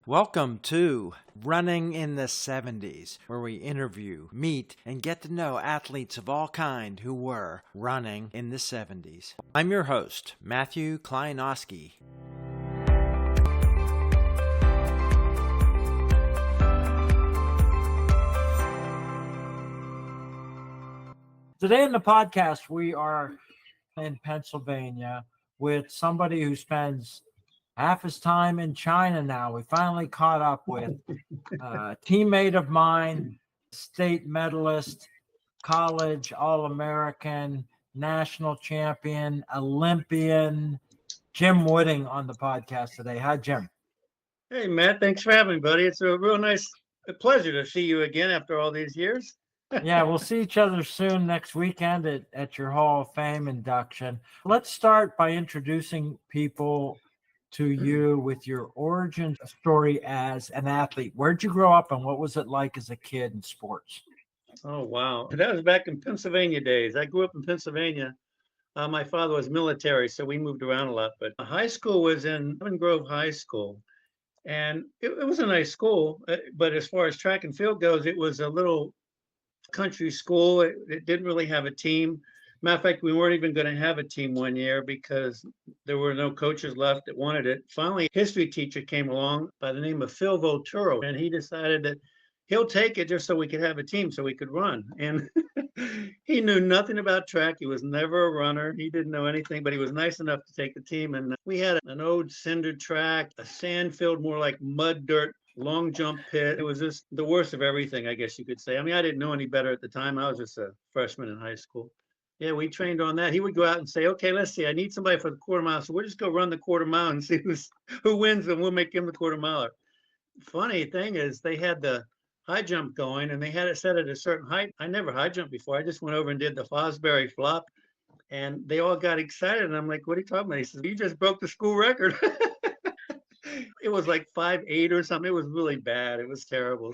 Welcome to Running in the 70s, where we interview, meet, and get to know athletes of all kind who were running in the 70s. I'm your host, Matthew Kleinowski. Today in the podcast, we are in Pennsylvania with somebody who spends half his time in China now. We finally caught up with a teammate of mine, state medalist, college All-American, national champion, Olympian, Jim Wooding on the podcast today. Hi, Jim. Hey, Matt, thanks for having me, buddy. It's a real nice pleasure to see you again after all these years. Yeah, we'll see each other soon next weekend at your Hall of Fame induction. Let's start by introducing people to you with your origin story as an athlete. Where'd you grow up and what was it like as a kid in sports? Oh, wow. That was back in Pennsylvania days. I grew up in Pennsylvania. My father was military, so we moved around a lot. But high school was in Lemon Grove High School. And it was a nice school. But as far as track and field goes, it was a little country school. It didn't really have a team. Matter of fact, we weren't even going to have a team one year because there were no coaches left that wanted it. Finally, a history teacher came along by the name of Phil Voturo, and he decided that he'll take it just so we could have a team so we could run. And he knew nothing about track. He was never a runner. He didn't know anything, but he was nice enough to take the team. And we had an old cinder track, a sand field, more like mud dirt, long jump pit. It was just the worst of everything, I guess you could say. I mean, I didn't know any better at the time. I was just a freshman in high school. Yeah, we trained on that. He would go out and say, okay, let's see, I need somebody for the quarter mile. So we'll just go run the quarter mile and see who wins, and we'll make him the quarter miler. Funny thing is, they had the high jump going and they had it set at a certain height. I never high jumped before. I just went over and did the Fosbury flop, and they all got excited. And I'm like, what are you talking about? He says, you just broke the school record. It was like 5'8" or something. It was really bad. It was terrible.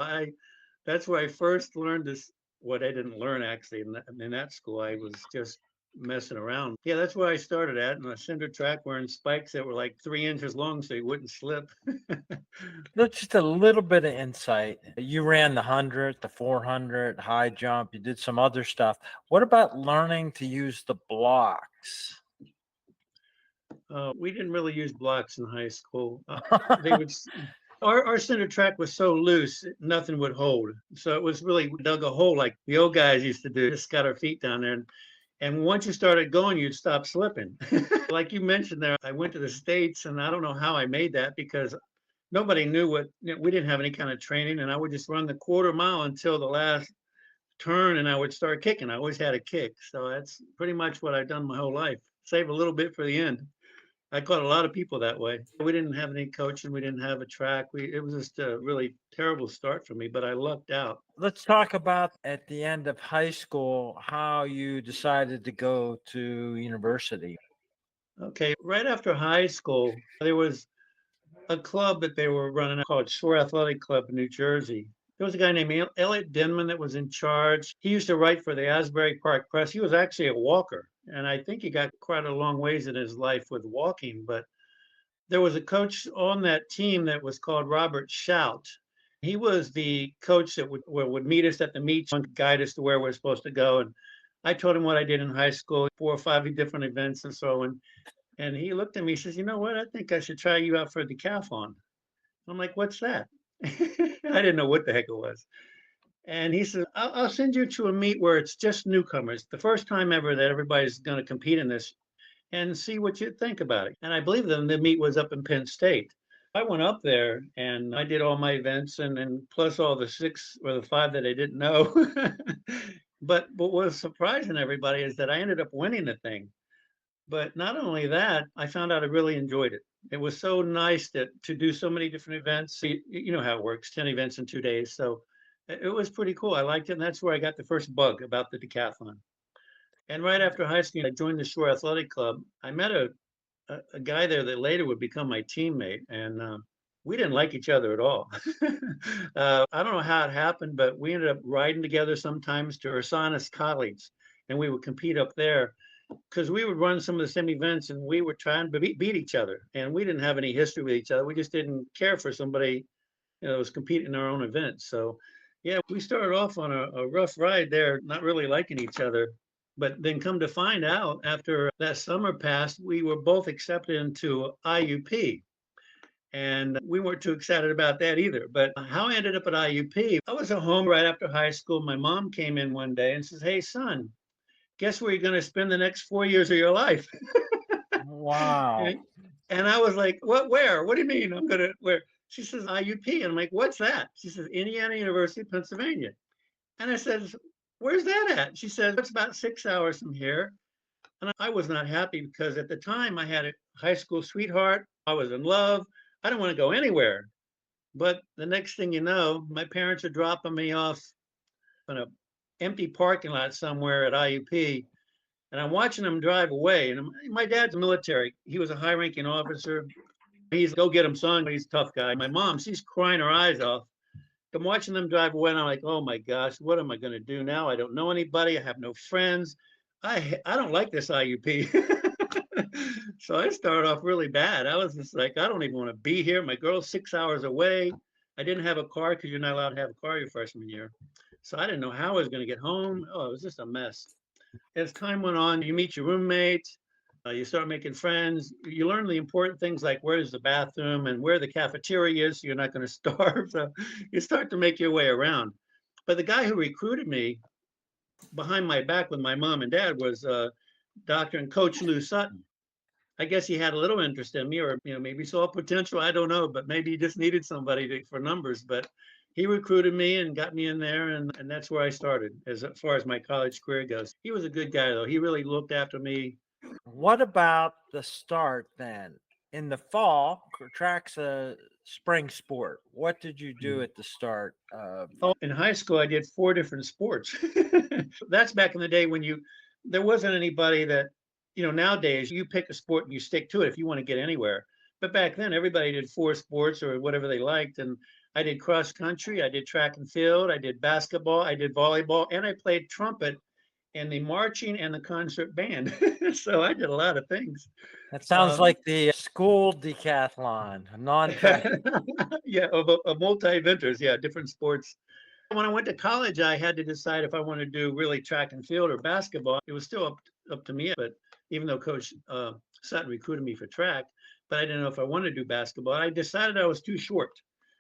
That's where I first learned this. What I didn't learn actually in that school. I was just messing around. Yeah, that's where I started at, in a cinder track wearing spikes that were like 3 inches long so you wouldn't slip. That's just a little bit of insight. You ran the 100, the 400, high jump. You did some other stuff. What about learning to use the blocks? We didn't really use blocks in high school. They would. Our cinder track was so loose, nothing would hold. So it was really dug a hole like the old guys used to do. Just got our feet down there. And once you started going, you'd stop slipping. Like you mentioned there, I went to the States, and I don't know how I made that because nobody knew we didn't have any kind of training. And I would just run the quarter mile until the last turn, and I would start kicking. I always had a kick. So that's pretty much what I've done my whole life. Save a little bit for the end. I caught a lot of people that way. We didn't have any coaching. We didn't have a track. It was just a really terrible start for me, but I lucked out. Let's talk about at the end of high school, how you decided to go to university. Okay, right after high school, there was a club that they were running called Shore Athletic Club in New Jersey. There was a guy named Elliot Denman that was in charge. He used to write for the Asbury Park Press. He was actually a walker, and I think he got quite a long ways in his life with walking. But there was a coach on that team that was called Robert Shout. He was the coach that would meet us at the meets and guide us to where we're supposed to go. And I told him what I did in high school, 4 or 5 different events and so on. And he looked at me, he says, you know what? I think I should try you out for a decathlon. I'm like, what's that? I didn't know what the heck it was. And he said, I'll send you to a meet where it's just newcomers, the first time ever that everybody's going to compete in this, and see what you think about it. And I believe them, the meet was up in Penn State. I went up there and I did all my events and plus all the 6 or the 5 that I didn't know. But what was surprising everybody is that I ended up winning the thing. But not only that, I found out I really enjoyed it. It was so nice to do so many different events. You know how it works, 10 events in 2 days. So it was pretty cool. I liked it. And that's where I got the first bug about the decathlon. And right after high school, I joined the Shore Athletic Club. I met a guy there that later would become my teammate. And we didn't like each other at all. I don't know how it happened, but we ended up riding together sometimes to Ursanus College. And we would compete up there, because we would run some of the same events and we were trying to beat each other, and we didn't have any history with each other. We just didn't care for somebody was competing in our own events. So, yeah, we started off on a rough ride there, not really liking each other. But then come to find out after that summer passed, we were both accepted into IUP. And we weren't too excited about that either. But how I ended up at IUP, I was at home right after high school. My mom came in one day and says, "Hey, son, guess where you're going to spend the next 4 years of your life?" Wow. and, and I was like, "What? Where? What do you mean I'm going to where?" She says, "IUP." And I'm like, "What's that?" She says, "Indiana University, Pennsylvania." And I says, "Where's that at?" She says, "It's about 6 hours from here." And I was not happy because at the time I had a high school sweetheart. I was in love. I didn't want to go anywhere. But the next thing you know, my parents are dropping me off in an empty parking lot somewhere at IUP, and I'm watching them drive away. And my dad's military. He was a high-ranking officer. He's go get him, son. He's a tough guy. My mom, she's crying her eyes off. I'm watching them drive away, and I'm like, oh my gosh, what am I going to do now? I don't know anybody. I have no friends. I don't like this IUP. So I started off really bad. I was just like, I don't even want to be here. My girl's 6 hours away. I didn't have a car because you're not allowed to have a car your freshman year. So I didn't know how I was going to get home. Oh, it was just a mess. As time went on, you meet your roommates, you start making friends. You learn the important things like where's the bathroom and where the cafeteria is so you're not going to starve. So you start to make your way around. But the guy who recruited me behind my back with my mom and dad was Dr. and Coach Lou Sutton. I guess he had a little interest in me, or maybe saw potential. I don't know, but maybe he just needed somebody for numbers. But he recruited me and got me in there, and that's where I started as far as my college career goes. He was a good guy, though. He really looked after me. What about the start then? In the fall, track's a spring sport. What did you do at the start of? Oh, in high school, I did 4 different sports. That's back in the day when there wasn't anybody that, nowadays you pick a sport and you stick to it if you want to get anywhere. But back then, everybody did 4 sports or whatever they liked. And I did cross country, I did track and field, I did basketball, I did volleyball, and I played trumpet in the marching and the concert band. So I did a lot of things. That sounds like the school decathlon, non-track. Yeah, of multi-eventers, yeah, different sports. When I went to college, I had to decide if I wanted to do really track and field or basketball. It was still up to me, but even though Coach Sutton recruited me for track, but I didn't know if I wanted to do basketball. I decided I was too short.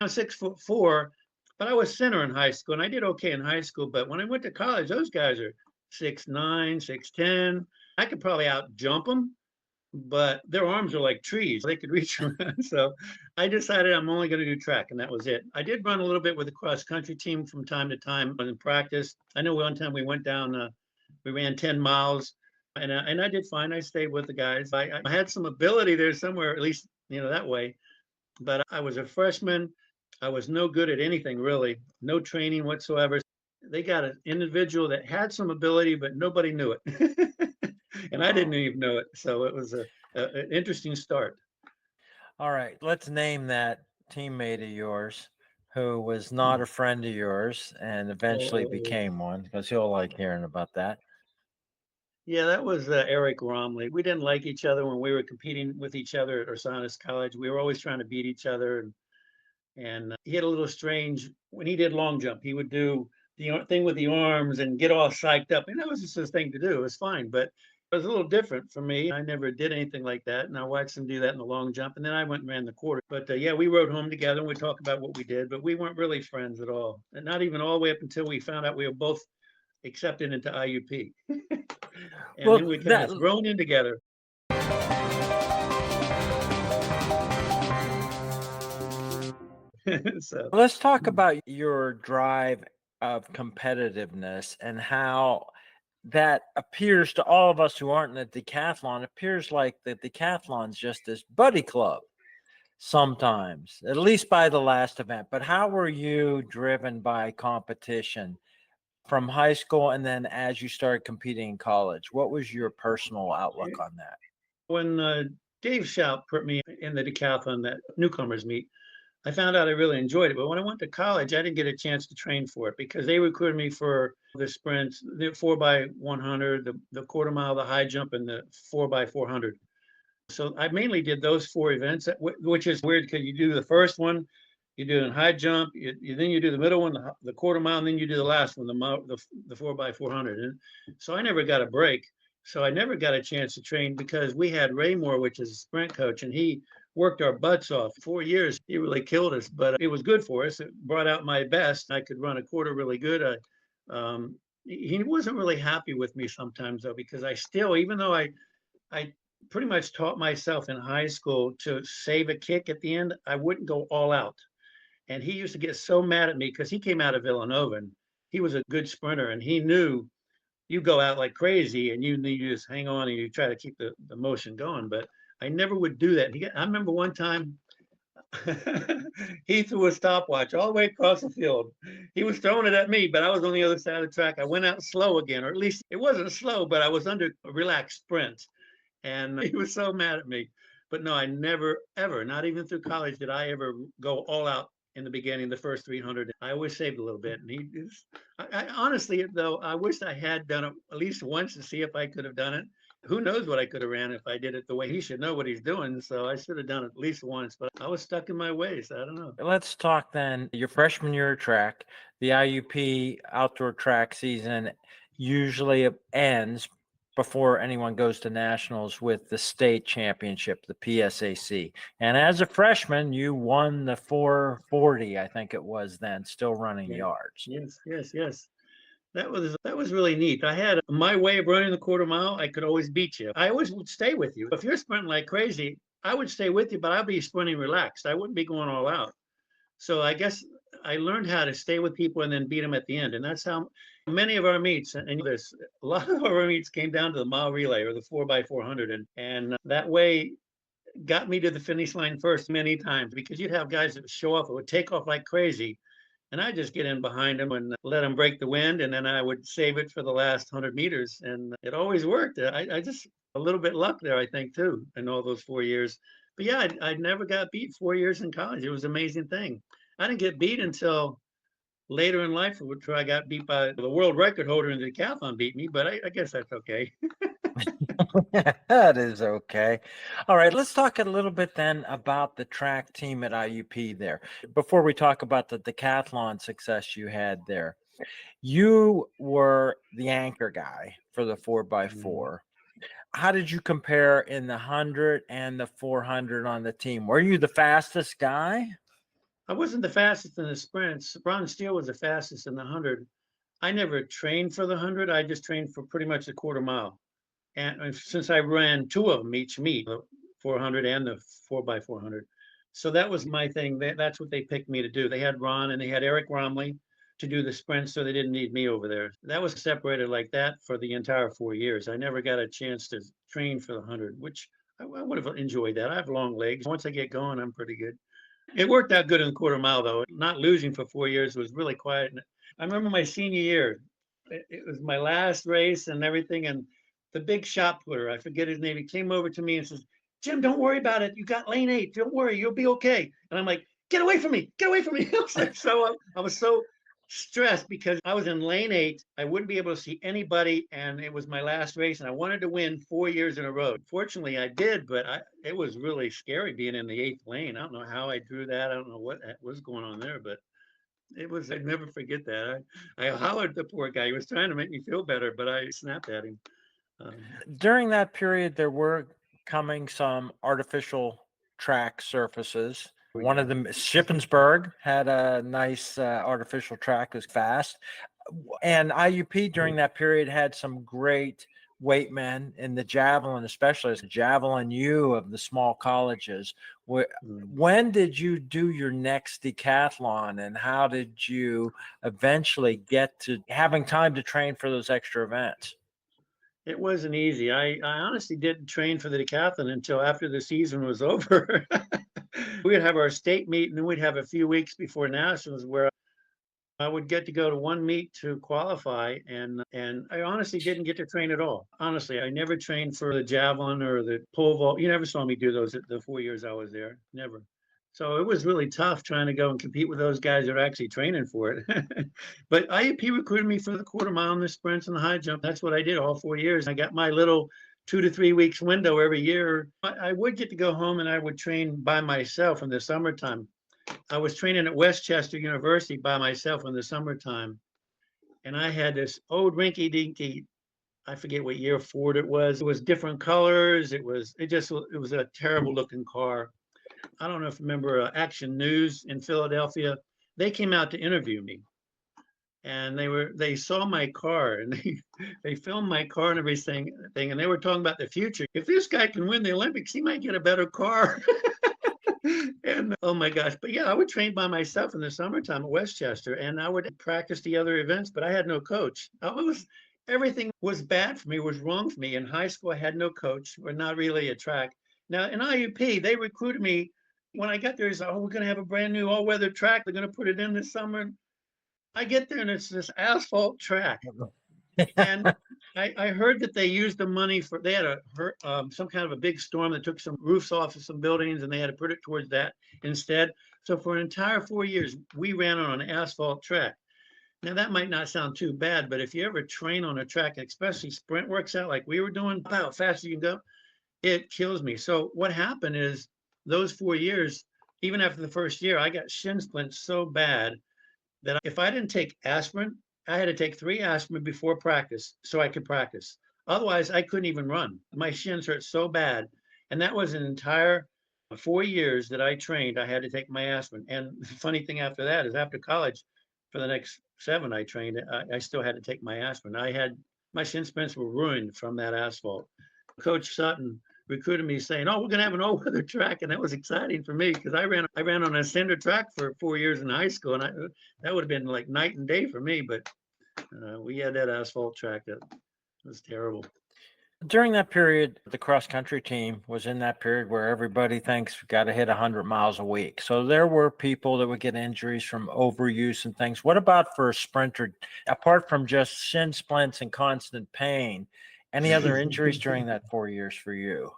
I'm 6'4", but I was center in high school, and I did okay in high school. But when I went to college, those guys are 6'9", 6'10". I could probably out jump them, but their arms are like trees. They could reach around. So I decided I'm only going to do track, and that was it. I did run a little bit with the cross country team from time to time in practice. I know one time we went down, we ran 10 miles, and I did fine. I stayed with the guys. I had some ability there somewhere, at least, that way. But I was a freshman. I was no good at anything, really, no training whatsoever. They got an individual that had some ability, but nobody knew it. And I didn't even know it. So it was an interesting start. All right, let's name that teammate of yours who was not a friend of yours and eventually became one, because he'll like hearing about that. Yeah, that was Eric Romley. We didn't like each other when we were competing with each other at Ursanis College. We were always trying to beat each other. And he had a little strange, when he did long jump, he would do the thing with the arms and get all psyched up. And that was just his thing to do. It was fine. But it was a little different for me. I never did anything like that. And I watched him do that in the long jump. And then I went and ran the quarter. But yeah, we rode home together and we talked about what we did. But we weren't really friends at all. And not even all the way up until we found out we were both accepted into IUP. And then we kind of thrown in together. So let's talk about your drive of competitiveness and how that appears to all of us who aren't in the decathlon. Appears like the decathlon's just this buddy club sometimes, at least by the last event. But how were you driven by competition from high school and then as you started competing in college? What was your personal outlook on that? When Dave Shout put me in the decathlon, that newcomers meet, I found out I really enjoyed it. But when I went to college, I didn't get a chance to train for it because they recruited me for the sprints, the 4x100, the quarter mile, the high jump, and the 4x400. So I mainly did those 4 events, which is weird because you do the first one, You do a high jump, then you do the middle one, the quarter mile, and then you do the last one, the 4x400. And so I never got a break. So I never got a chance to train because we had Raymore, which is a sprint coach, and he worked our butts off. 4 years, he really killed us, but it was good for us. It brought out my best. I could run a quarter really good. He wasn't really happy with me sometimes though, because I still, even though I pretty much taught myself in high school to save a kick at the end, I wouldn't go all out. And he used to get so mad at me because he came out of Villanova and he was a good sprinter and he knew you go out like crazy and you just hang on and you try to keep the motion going. But I never would do that. I remember one time he threw a stopwatch all the way across the field. He was throwing it at me, but I was on the other side of the track. I went out slow again, or at least it wasn't slow, but I was under a relaxed sprint. And he was so mad at me. But no, I never, ever, not even through college, did I ever go all out in the beginning, the first 300. I always saved a little bit. And I honestly, though, I wish I had done it at least once to see if I could have done it. Who knows what I could have ran if I did it the way he should know what he's doing. So I should have done it at least once, but I was stuck in my ways. I don't know. Let's talk then. Your freshman year of track, the IUP outdoor track season usually ends before anyone goes to nationals with the state championship, the PSAC. And as a freshman, you won the 440, I think it was then, still running yards. Yes. That was really neat. I had my way of running the quarter mile. I could always beat you. I always would stay with you. If you're sprinting like crazy, I would stay with you, but I'd be sprinting relaxed. I wouldn't be going all out. So I guess I learned how to stay with people and then beat them at the end. And that's how many of our meets, and there's a lot of our meets came down to the mile relay or the 4x400. And that way got me to the finish line first many times because you'd have guys that would show off, it would take off like crazy. And I just get in behind them and let them break the wind. And then I would save it for the last 100 meters. And it always worked. I just a little bit luck there, I think, too, in all those 4 years. But yeah, I never got beat 4 years in college. It was an amazing thing. I didn't get beat until later in life, which I got beat by the world record holder in the decathlon beat me. But I guess that's okay. That is okay. All right, let's talk a little bit then about the track team at IUP there. Before we talk about the decathlon success you had there, you were the anchor guy for the 4x4. How did you compare in the 100 and the 400 on the team? Were you the fastest guy? I wasn't the fastest in the sprints. Ron Steele was the fastest in the 100. I never trained for the 100. I just trained for pretty much the quarter mile. And since I ran two of them each meet, the 400 and the 4x400. So that was my thing. That's what they picked me to do. They had Ron and they had Eric Romley to do the sprints, so they didn't need me over there. That was separated like that for the entire 4 years. I never got a chance to train for the 100, which I would have enjoyed that. I have long legs. Once I get going, I'm pretty good. It worked out good in the quarter mile, though. Not losing for 4 years was really quiet. I remember my senior year. It was my last race and everything, and the big shot putter, I forget his name, he came over to me and says, "Jim, don't worry about it. You got lane 8. Don't worry, you'll be okay." And I'm like, "Get away from me. Get away from me." I was so stressed because I was in lane 8. I wouldn't be able to see anybody. And it was my last race. And I wanted to win 4 years in a row. Fortunately, I did. But it was really scary being in the 8th lane. I don't know how I drew that. I don't know what was going on there. But I'd never forget that. I hollered at the poor guy. He was trying to make me feel better. But I snapped at him. During that period, there were coming some artificial track surfaces. One of them, Shippensburg, had a nice artificial track. It was fast. And IUP during that period had some great weight men in the javelin, especially as the javelin U of the small colleges. When did you do your next decathlon, and how did you eventually get to having time to train for those extra events? It wasn't easy. I honestly didn't train for the decathlon until after the season was over. We'd have our state meet, and then we'd have a few weeks before nationals where I would get to go to one meet to qualify, and I honestly didn't get to train at all. Honestly, I never trained for the javelin or the pole vault. You never saw me do those the 4 years I was there. Never. So it was really tough trying to go and compete with those guys that are actually training for it. But IUP recruited me for the quarter mile and the sprints and the high jump. That's what I did all 4 years. I got my little 2 to 3 weeks window every year. I would get to go home and I would train by myself in the summertime. I was training at Westchester University by myself in the summertime. And I had this old rinky dinky, I forget what year Ford it was. It was different colors. It was a terrible looking car. I don't know if you remember Action News in Philadelphia. They came out to interview me, and they saw my car, and they filmed my car and everything, and they were talking about the future. If this guy can win the Olympics, he might get a better car. And oh my gosh, but yeah, I would train by myself in the summertime at Westchester, and I would practice the other events, but I had no coach. Everything was bad for me, was wrong for me. In high school, I had no coach, or not really a track. Now in IUP, they recruited me. When I got there, he said, "Oh, we're going to have a brand new all-weather track. They're going to put it in this summer." I get there and it's this asphalt track. And I heard that they used the money they had some kind of a big storm that took some roofs off of some buildings, and they had to put it towards that instead. So for an entire 4 years, we ran on an asphalt track. Now that might not sound too bad, but if you ever train on a track, especially sprint works out like we were doing, how fast you can go, it kills me. So what happened is those 4 years, even after the first year, I got shin splints so bad that if I didn't take aspirin, I had to take 3 aspirin before practice so I could practice. Otherwise, I couldn't even run. My shins hurt so bad. And that was an entire 4 years that I trained. I had to take my aspirin. And the funny thing after that is after college, for the next 7 I trained, I still had to take my aspirin. My shin splints were ruined from that asphalt. Coach Sutton recruited me saying, "Oh, we're going to have an all-weather track," and that was exciting for me because I ran on a cinder track for 4 years in high school, and that would have been like night and day for me. But we had that asphalt track that was terrible. During that period, the cross country team was in that period where everybody thinks we've got to hit 100 miles a week. So there were people that would get injuries from overuse and things. What about for a sprinter, apart from just shin splints and constant pain? Any other injuries during that 4 years for you?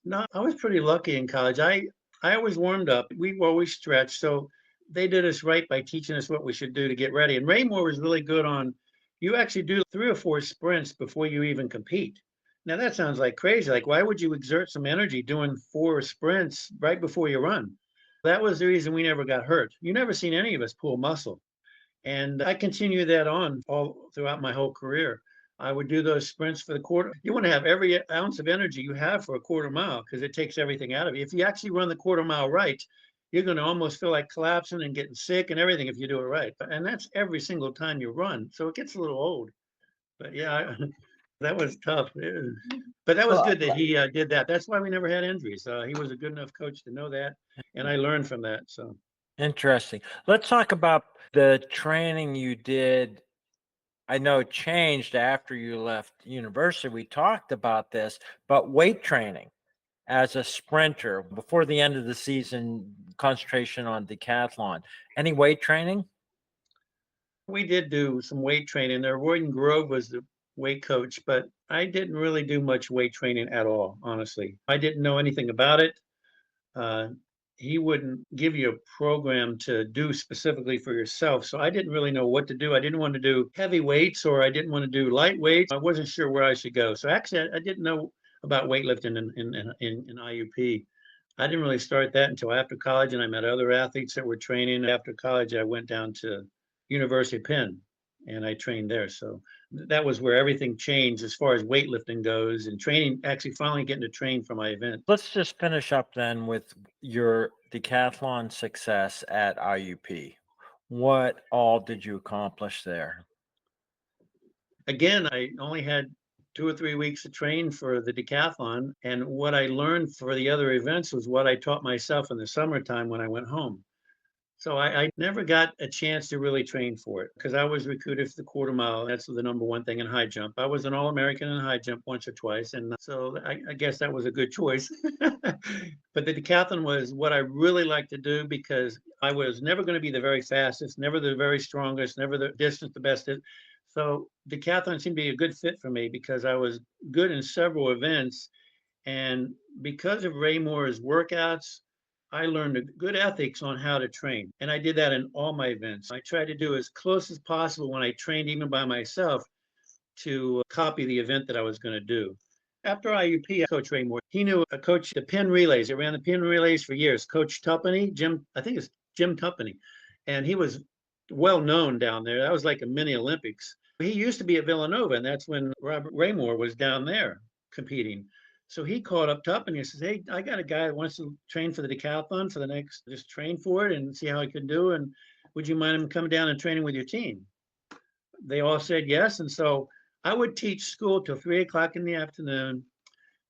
No, I was pretty lucky in college. I always warmed up. We always stretched. So they did us right by teaching us what we should do to get ready. And Raymore was really good on, you actually do 3 or 4 sprints before you even compete. Now that sounds like crazy. Like, why would you exert some energy doing 4 sprints right before you run? That was the reason we never got hurt. You never seen any of us pull muscle. And I continued that on all throughout my whole career. I would do those sprints for the quarter. You want to have every ounce of energy you have for a quarter mile because it takes everything out of you. If you actually run the quarter mile right, you're going to almost feel like collapsing and getting sick and everything if you do it right. And that's every single time you run. So it gets a little old. But yeah, that was tough. But that was good that he did that. That's why we never had injuries. He was a good enough coach to know that. And I learned from that. So interesting. Let's talk about the training you did. I know it changed after you left university. We talked about this, but weight training as a sprinter before the end of the season, concentration on decathlon. Any weight training? We did do some weight training there. Royden Grove was the weight coach, but I didn't really do much weight training at all, honestly. I didn't know anything about it. He wouldn't give you a program to do specifically for yourself. So I didn't really know what to do. I didn't want to do heavy weights or I didn't want to do light weights. I wasn't sure where I should go. So actually, I didn't know about weightlifting in IUP. I didn't really start that until after college, and I met other athletes that were training. After college, I went down to University of Penn and I trained there. So that was where everything changed as far as weightlifting goes and training, actually finally getting to train for my event. Let's just finish up then with your decathlon success at IUP. What all did you accomplish there? Again, I only had 2 or 3 weeks to train for the decathlon. And what I learned for the other events was what I taught myself in the summertime when I went home. So I never got a chance to really train for it because I was recruited for the quarter mile. That's the number one thing in high jump. I was an All-American in high jump once or twice. And so I guess that was a good choice. But the decathlon was what I really liked to do because I was never going to be the very fastest, never the very strongest, never the distance the best. So decathlon seemed to be a good fit for me because I was good in several events. And because of Ray Moore's workouts, I learned a good ethics on how to train. And I did that in all my events. I tried to do as close as possible when I trained, even by myself, to copy the event that I was going to do. After IUP, Coach Ray Moore, he knew a coach, the pin relays. He ran the pin relays for years. Coach Tuppenny, I think it's Jim Company. And he was well known down there. That was like a mini Olympics. He used to be at Villanova, and that's when Robert Raymore was down there competing. So he called up Tuppen and he says, "Hey, I got a guy that wants to train for the decathlon for the next, just train for it and see how he can do. And would you mind him coming down and training with your team?" They all said yes. And so I would teach school till 3 o'clock in the afternoon.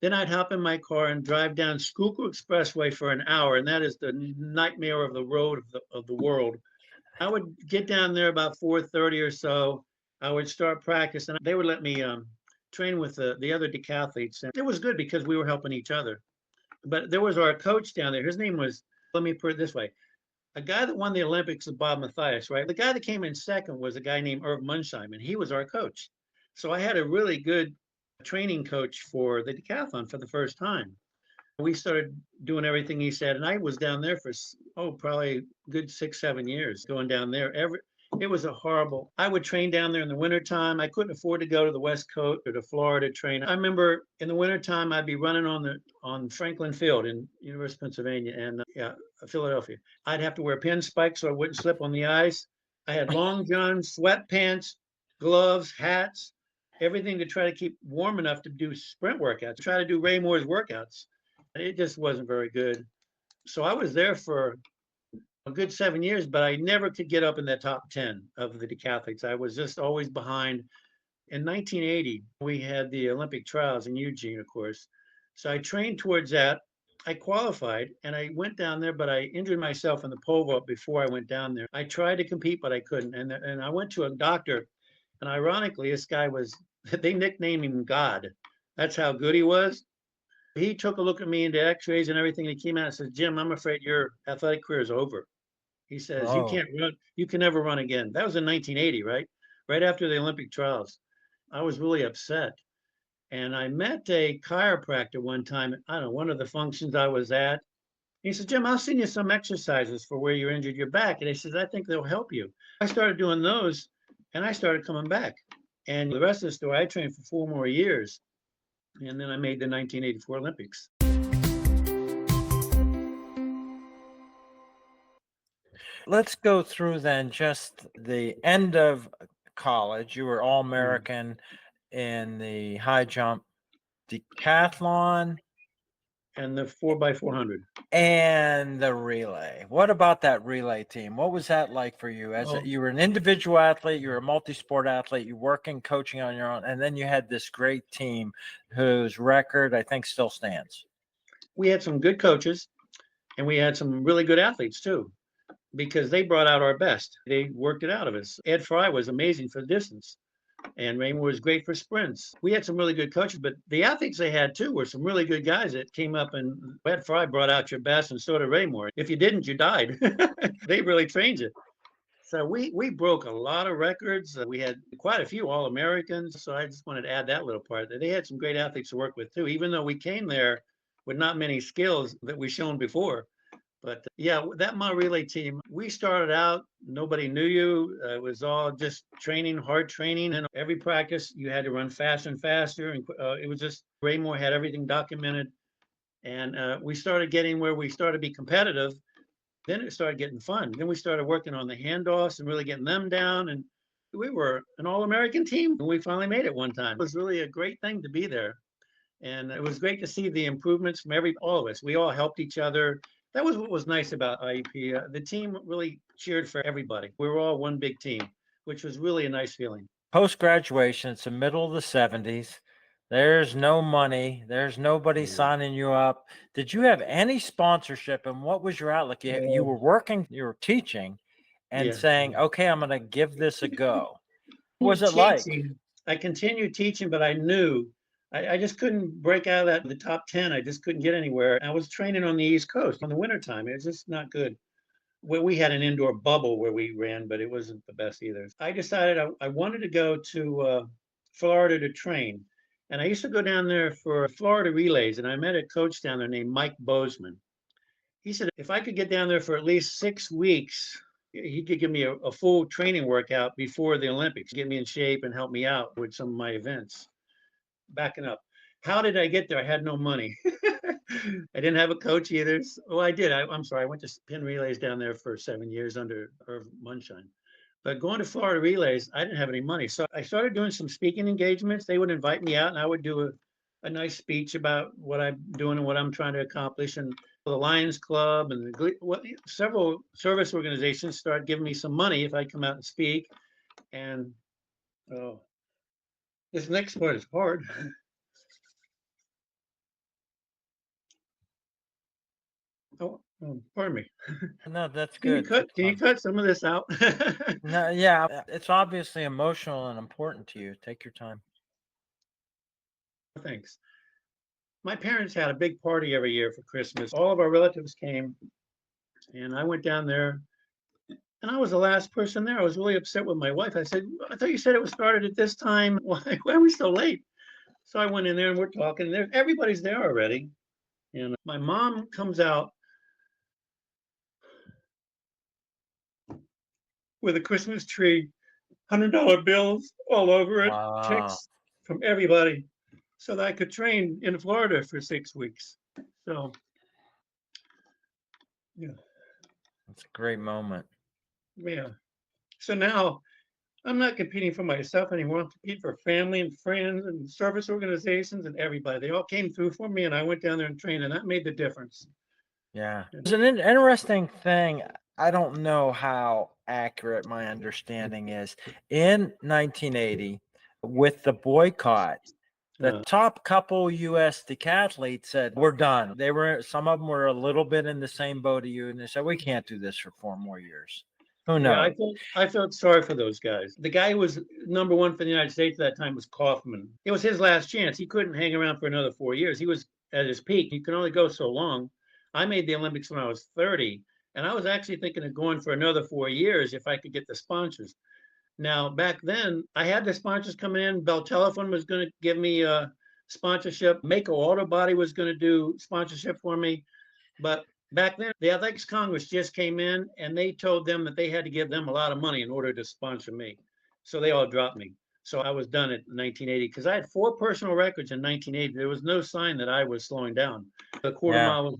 Then I'd hop in my car and drive down Schuylkill Expressway for an hour. And that is the nightmare of the road of the world. I would get down there about 4:30 or so. I would start practice and they would let me train with the other decathletes. And it was good because we were helping each other. But there was our coach down there. His name was, let me put it this way, a guy that won the Olympics is Bob Mathias, right? The guy that came in second was a guy named Irv Munsheim, and he was our coach. So I had a really good training coach for the decathlon for the first time. We started doing everything he said, and I was down there for probably good 6-7 years going down there. It was a horrible. I would train down there in the wintertime. I couldn't afford to go to the West Coast or to Florida to train. I remember in the wintertime I'd be running on Franklin Field in University of Pennsylvania and Philadelphia. I'd have to wear pin spikes so I wouldn't slip on the ice. I had long johns, sweatpants, gloves, hats, everything to try to keep warm enough to do sprint workouts. Try to do Ray Moore's workouts. It just wasn't very good. So I was there for a good 7 years, but I never could get up in the top 10 of the decathletes. I was just always behind. In 1980, we had the Olympic trials in Eugene, of course. So I trained towards that. I qualified and I went down there, but I injured myself in the pole vault before I went down there. I tried to compete, but I couldn't. And I went to a doctor, and ironically, this guy was, they nicknamed him God. That's how good he was. He took a look at me into x-rays and everything. And he came out and said, "Jim, I'm afraid your athletic career is over." He says, "You can't run. You can never run again." That was in 1980, right? Right after the Olympic trials. I was really upset. And I met a chiropractor one time. I don't know, one of the functions I was at. He said, "Jim, I'll send you some exercises for where you injured your back." And he says, "I think they'll help you." I started doing those and I started coming back. And the rest of the story, I trained for 4 more years. And then I made the 1984 Olympics. Let's go through then just the end of college. You were All-American in the high jump, decathlon, And the 4x400. and the relay. What about that relay team? What was that like for you? You were an individual athlete, you were a multi-sport athlete, you working, coaching on your own, and then you had this great team whose record I think still stands. We had some good coaches and we had some really good athletes too, because they brought out our best. They worked it out of us. Ed Fry was amazing for the distance. And Raymore was great for sprints. We had some really good coaches, but the athletes they had too were some really good guys that came up, and Ed Fry brought out your best, and so did Raymore. If you didn't, you died. They really trained you. So we broke a lot of records. We had quite a few All-Americans. So I just wanted to add that little part. They had some great athletes to work with too, even though we came there with not many skills that we've shown before. But yeah, that my relay team, we started out, nobody knew you. It was all just training, hard training. And every practice, you had to run faster and faster. And it was just, Raymore had everything documented. And we started getting where we started to be competitive. Then it started getting fun. Then we started working on the handoffs and really getting them down. And we were an All-American team. And we finally made it one time. It was really a great thing to be there. And it was great to see the improvements from all of us. We all helped each other. That was what was nice about IEP. The team really cheered for everybody. We were all one big team, which was really a nice feeling. Post-graduation, it's the middle of the 70s. There's no money. There's nobody signing you up. Did you have any sponsorship? And what was your outlook? You were working, you were teaching and saying, okay, I'm going to give this a go. What was it like? I continued teaching, but I knew I just couldn't break out of the top 10. I just couldn't get anywhere. I was training on the East Coast in the wintertime. It was just not good. We had an indoor bubble where we ran, but it wasn't the best either. I decided I wanted to go to Florida to train. And I used to go down there for Florida relays. And I met a coach down there named Mike Bozeman. He said, if I could get down there for at least 6 weeks, he could give me a full training workout before the Olympics, get me in shape and help me out with some of my events. Backing up. How did I get there? I had no money. I didn't have a coach either. Oh, I did. I'm sorry. I went to pin relays down there for 7 years under Irv Munshine. But going to Florida relays, I didn't have any money. So I started doing some speaking engagements. They would invite me out and I would do a nice speech about what I'm doing and what I'm trying to accomplish. And the Lions Club and several service organizations started giving me some money if I come out and speak. And oh, this next part is hard. Pardon me. No, that's Can you good. cut? Can you cut some of this out? No, yeah, it's obviously emotional and important to you. Take your time. Thanks. My parents had a big party every year for Christmas. All of our relatives came, and I went down there, and I was the last person there. I was really upset with my wife. I said, "I thought you said it was started at this time. Why are we so late?" So I went in there, and we're talking. And everybody's there already, and my mom comes out with a Christmas tree, $100 bills all over it, Wow. checks from everybody, so that I could train in Florida for 6 weeks. So, yeah, It's a great moment. yeah. So now I'm not competing for myself anymore. I'm competing for family and friends and service organizations and everybody. They all came through for me, and I went down there and trained, and that made the difference. Yeah. It's an interesting thing. I don't know how accurate my understanding is. In 1980, with the boycott, the top couple U.S. decathletes said, we're done. Some of them were a little bit in the same boat as you, and they said, we can't do this for 4 more years. Who knows? Yeah, I felt sorry for those guys. The guy who was number one for the United States at that time was Kaufman. It was his last chance. He couldn't hang around for another 4 years. He was at his peak. You can only go so long. I made the Olympics when I was 30, and I was actually thinking of going for another 4 years if I could get the sponsors. Now, back then, I had the sponsors coming in. Bell Telephone was going to give me a sponsorship. Mako Auto Body was going to do sponsorship for me. But back then, the Athletics Congress just came in and they told them that they had to give them a lot of money in order to sponsor me. So they all dropped me. So I was done at 1980 because I had 4 personal records in 1980. There was no sign that I was slowing down. The quarter mile was,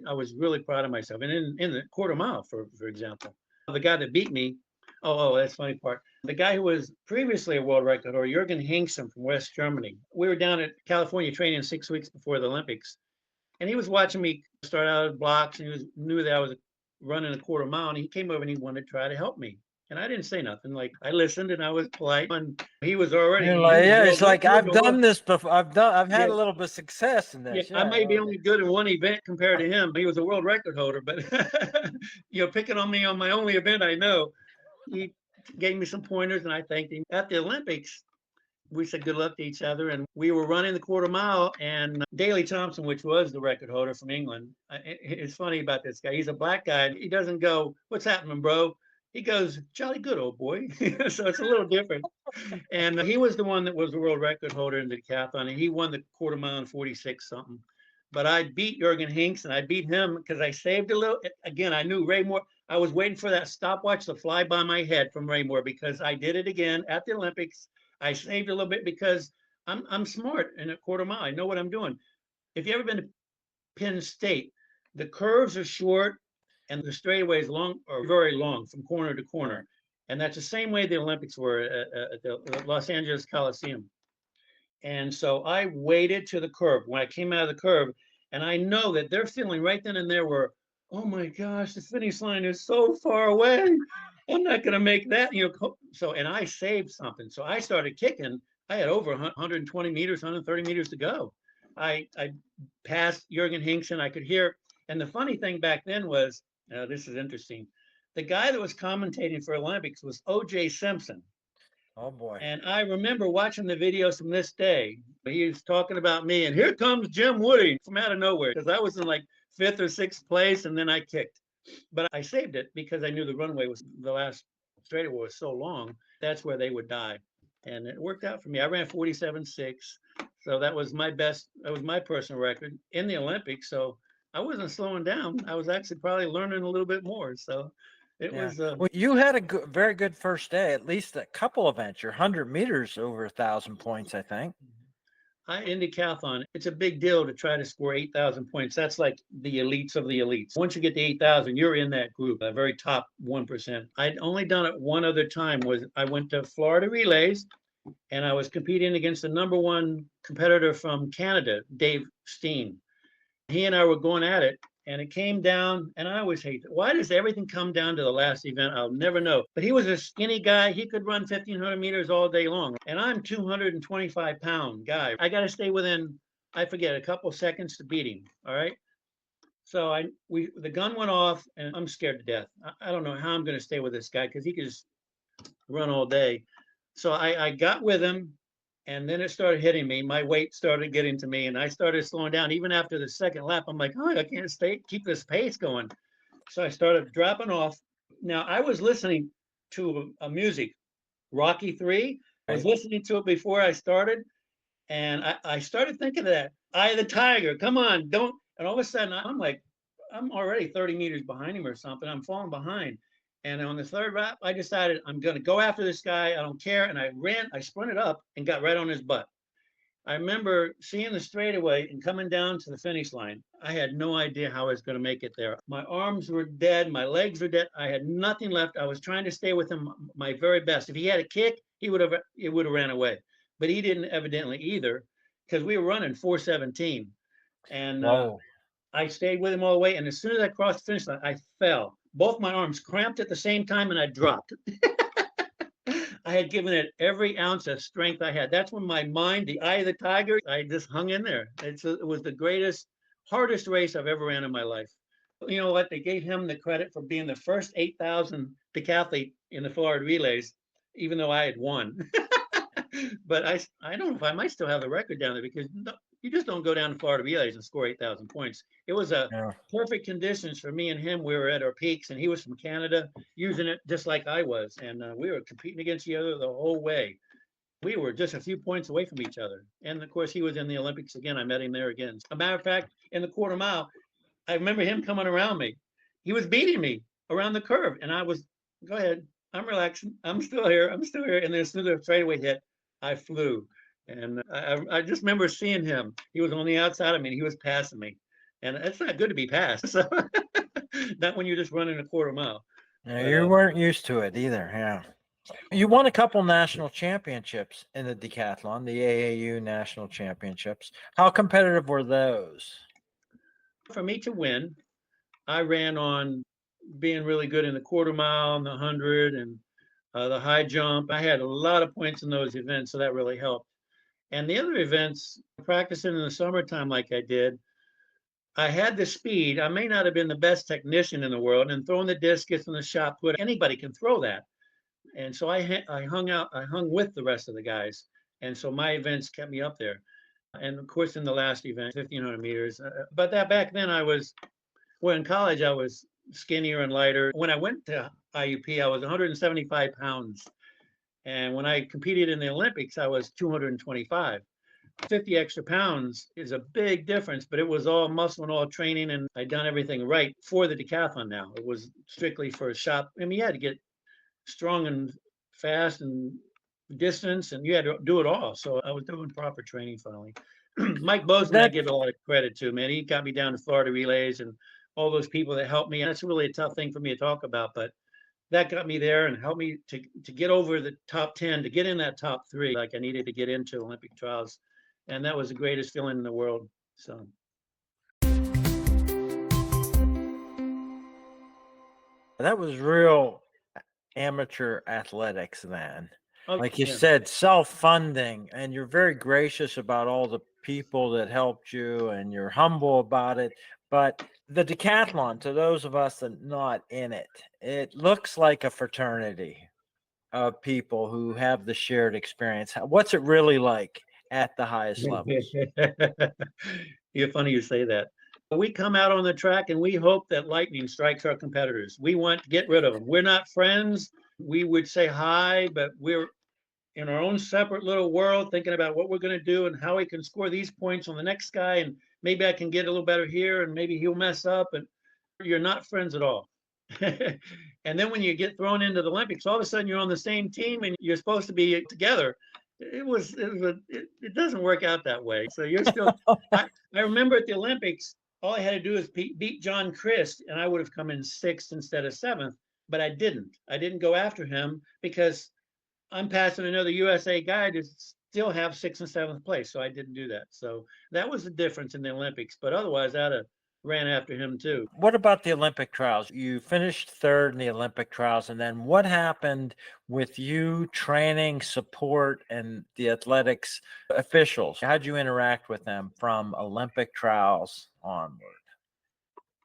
I was really proud of myself. And in the quarter mile, for example, the guy that beat me, that's the funny part. The guy who was previously a world record holder, Jürgen Hinkson from West Germany. We were down at California training 6 weeks before the Olympics. And he was watching me start out at blocks, and knew that I was running a quarter mile, and he came over and he wanted to try to help me. And I didn't say nothing. Like, I listened and I was polite. And he was already It's like, I've done this before. I've had a little bit of success in this. I may be only good in one event compared to him. He was a world record holder, but picking on me on my only event, I know. He gave me some pointers, and I thanked him. At the Olympics, we said good luck to each other, and we were running the quarter mile, and Daley Thompson, which was the record holder from England, it's funny about this guy. He's a black guy. He doesn't go, "What's happening, bro?" He goes, "Jolly good, old boy." So it's a little different. And he was the one that was the world record holder in the decathlon, and he won the quarter mile in 46 something. But I beat Jürgen Hinks, and I beat him because I saved a little. Again, I knew Raymore. I was waiting for that stopwatch to fly by my head from Raymore because I did it again at the Olympics. I saved a little bit because I'm smart in a quarter mile. I know what I'm doing. If you ever been to Penn State, the curves are short and the straightaways are very long from corner to corner. And that's the same way the Olympics were at the Los Angeles Coliseum. And so I waited to the curve when I came out of the curve, and I know that their feeling right then and there were, oh my gosh, the finish line is so far away. I'm not going to make that, So, and I saved something. So I started kicking. I had over 120 meters, 130 meters to go. I passed Jürgen Hinkson. I could hear. And the funny thing back then was, this is interesting. The guy that was commentating for Olympics was O.J. Simpson. Oh boy. And I remember watching the videos from this day. He was talking about me, and here comes Jim Woody from out of nowhere, because I was in like 5th or 6th place, and then I kicked. But I saved it because I knew the runway was the last straightaway was so long. That's where they would die. And it worked out for me. I ran 47.6. So that was my best. That was my personal record in the Olympics. So I wasn't slowing down. I was actually probably learning a little bit more. So it was. Well, you had a very good first day, at least a couple events. Your 100 meters over 1,000 points, I think. in decathlon, it's a big deal to try to score 8,000 points. That's like the elites of the elites. Once you get to 8,000, you're in that group, a very top 1%. I'd only done it one other time. Was I went to Florida Relays, and I was competing against the number one competitor from Canada, Dave Steen. He and I were going at it, and it came down, and I always hate it. Why does everything come down to the last event? I'll never know. But he was a skinny guy. He could run 1,500 meters all day long. And I'm 225-pound guy. I got to stay within, I forget, a couple seconds to beat him. All right. So the gun went off, and I'm scared to death. I don't know how I'm going to stay with this guy because he could just run all day. So I got with him, and then it started hitting me. My weight started getting to me, and I started slowing down. Even after the second lap, I'm like, oh, I can't keep this pace going. So I started dropping off. Now, I was listening to a music, Rocky 3. I was listening to it before I started, and I started thinking of that. Eye of the Tiger, come on, don't. And all of a sudden, I'm like, I'm already 30 meters behind him or something. I'm falling behind. And on the third lap, I decided I'm going to go after this guy. I don't care. And I sprinted up and got right on his butt. I remember seeing the straightaway and coming down to the finish line. I had no idea how I was going to make it there. My arms were dead. My legs were dead. I had nothing left. I was trying to stay with him my very best. If he had a kick, it would have ran away. But he didn't evidently either, because we were running 4:17. And I stayed with him all the way. And as soon as I crossed the finish line, I fell. Both my arms cramped at the same time, and I dropped. I had given it every ounce of strength I had. That's when my mind, the eye of the tiger, I just hung in there. It was the hardest race I've ever ran in my life. You know what? They gave him the credit for being the first 8,000 decathlete in the Florida Relays, even though I had won. But I don't know if I might still have the record down there, because you just don't go down to Florida Relays and score 8,000 points. It was perfect conditions for me and him. We were at our peaks, and he was from Canada, using it just like I was. And we were competing against each other the whole way. We were just a few points away from each other. And of course, he was in the Olympics again. I met him there again. As a matter of fact, in the quarter mile, I remember him coming around me. He was beating me around the curve. And I was, go ahead. I'm relaxing. I'm still here. And then as soon as the straightaway hit, I flew. And I just remember seeing him. He was on the outside of me, and he was passing me. And it's not good to be passed. So not when you're just running a quarter mile. Yeah, you weren't used to it either. Yeah. You won a couple national championships in the decathlon, the AAU national championships. How competitive were those? For me to win, I ran on being really good in the quarter mile and the 100 and the high jump. I had a lot of points in those events, so that really helped. And the other events, practicing in the summertime like I did, I had the speed. I may not have been the best technician in the world, and throwing the discus and the shot put, anybody can throw that. And so I hung with the rest of the guys. And so my events kept me up there. And of course, in the last event, 1,500 meters. But back then in college, I was skinnier and lighter. When I went to IUP, I was 175 pounds. And when I competed in the Olympics, I was 225. 50 extra pounds is a big difference, but it was all muscle and all training, and I'd done everything right for the decathlon now. It was strictly for a shot. I mean, you had to get strong and fast and distance, and you had to do it all. So I was doing proper training finally. Mike Bozeman, I give a lot of credit to, man. He got me down to Florida Relays and all those people that helped me. And that's really a tough thing for me to talk about, but that got me there and helped me to get over the top 10, to get in that top 3 like I needed to get into Olympic trials. And that was the greatest feeling in the world. So. That was real amateur athletics then. Like you yeah. said, self-funding, and you're very gracious about all the people that helped you, and you're humble about it. But the decathlon, to those of us that are not in it, it looks like a fraternity of people who have the shared experience. What's it really like at the highest levels? You're funny you say that. We come out on the track and we hope that lightning strikes our competitors. We want to get rid of them. We're not friends. We would say hi, but we're in our own separate little world, thinking about what we're going to do and how we can score these points on the next guy. And maybe I can get a little better here, and maybe he'll mess up. And you're not friends at all. And then when you get thrown into the Olympics, all of a sudden you're on the same team and you're supposed to be together. it doesn't work out that way. So you're still, I remember at the Olympics, all I had to do is beat John Christ, and I would have come in sixth instead of seventh, but I didn't. I didn't go after him because I'm passing another USA guy to still have sixth and seventh place. So I didn't do that. So that was the difference in the Olympics. But otherwise, I'd have ran after him too. What about the Olympic trials? You finished third in the Olympic trials, and then what happened with you training, support, and the athletics officials? How'd you interact with them from Olympic trials onward?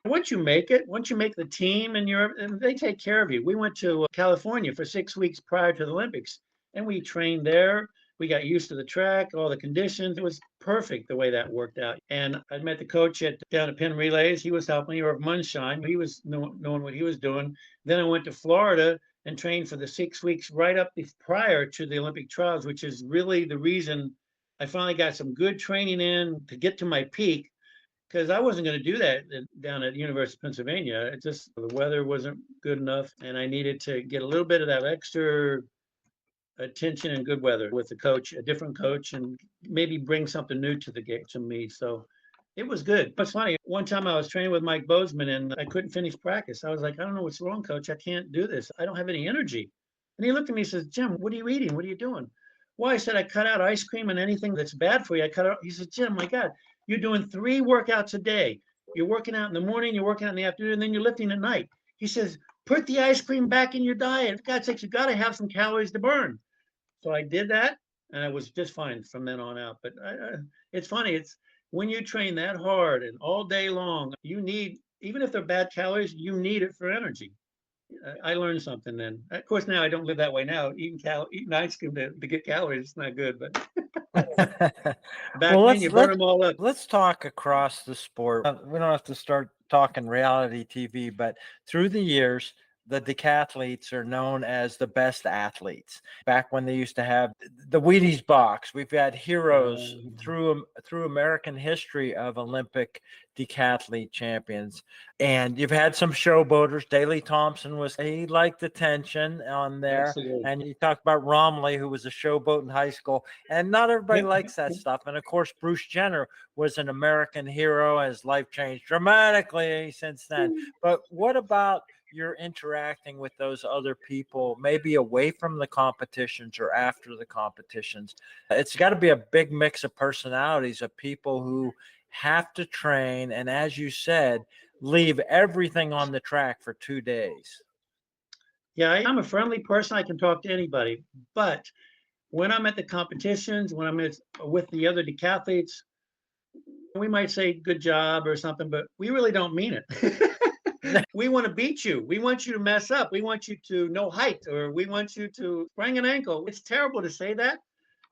Once you make it, once you make the team and they take care of you. We went to California for 6 weeks prior to the Olympics and we trained there. We got used to the track, all the conditions. It was perfect the way that worked out. And I met the coach down at Penn Relays. He was helping me, or Munshine. He was knowing what he was doing. Then I went to Florida and trained for the 6 weeks right up prior to the Olympic trials, which is really the reason I finally got some good training in to get to my peak, because I wasn't going to do that down at the University of Pennsylvania. It just, the weather wasn't good enough, and I needed to get a little bit of that extra attention and good weather with the coach, a different coach, and maybe bring something new to the game to me. So it was good. It's funny. One time I was training with Mike Bozeman and I couldn't finish practice. I was like, I don't know what's wrong, coach. I can't do this. I don't have any energy. And he looked at me and says, Jim, what are you eating? What are you doing? Well, I said, I cut out ice cream and anything that's bad for you. I cut out. He said, Jim, my God, you're doing 3 workouts a day. You're working out in the morning, you're working out in the afternoon, and then you're lifting at night. He says, put the ice cream back in your diet. For God's sakes, you got to have some calories to burn. So I did that, and I was just fine from then on out. But it's funny. It's when you train that hard and all day long, you need, even if they're bad calories, you need it for energy. I learned something then. Of course, now I don't live that way now. Eating ice cream to get calories, it's not good. But back then, you burn them all up. Let's talk across the sport. We don't have to start talking reality TV, but through the years, the decathletes are known as the best athletes. Back when they used to have the Wheaties box, we've had heroes through American history of Olympic decathlete champions. And you've had some showboaters. Daley Thompson he liked attention on there. Absolutely. And you talked about Romley, who was a showboat in high school. And not everybody likes that stuff. And of course, Bruce Jenner was an American hero. His life changed dramatically since then. But what about you're interacting with those other people, maybe away from the competitions or after the competitions? It's got to be a big mix of personalities of people who have to train and, as you said, leave everything on the track for 2 days. Yeah, I'm a friendly person. I can talk to anybody. But when I'm at the competitions, when I'm with the other decathletes, we might say good job or something, but we really don't mean it. We want to beat you. We want you to mess up. We want you to no height, or we want you to sprain an ankle. It's terrible to say that,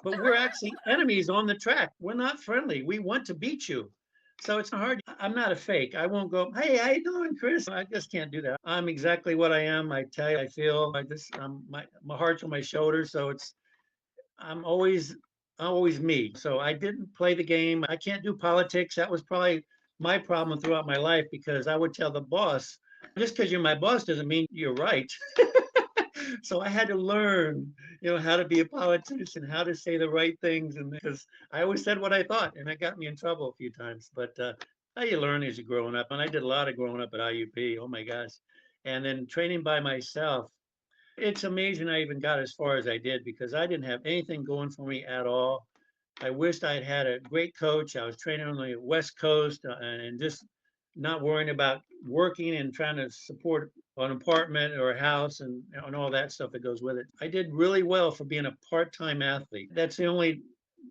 but we're actually enemies on the track. We're not friendly. We want to beat you. So it's hard. I'm not a fake. I won't go, hey, how you doing, Chris? I just can't do that. I'm exactly what I am. I tell you, I feel. My heart's on my shoulders. So I'm always me. So I didn't play the game. I can't do politics. That was probably my problem throughout my life, because I would tell the boss, just because you're my boss doesn't mean you're right. So I had to learn, how to be a politician, how to say the right things. And because I always said what I thought, and that got me in trouble a few times. But how you learn as you're growing up. And I did a lot of growing up at IUP. Oh my gosh. And then training by myself. It's amazing I even got as far as I did, because I didn't have anything going for me at all. I wished I had a great coach. I was training on the West Coast and just not worrying about working and trying to support an apartment or a house and all that stuff that goes with it. I did really well for being a part-time athlete. That's the only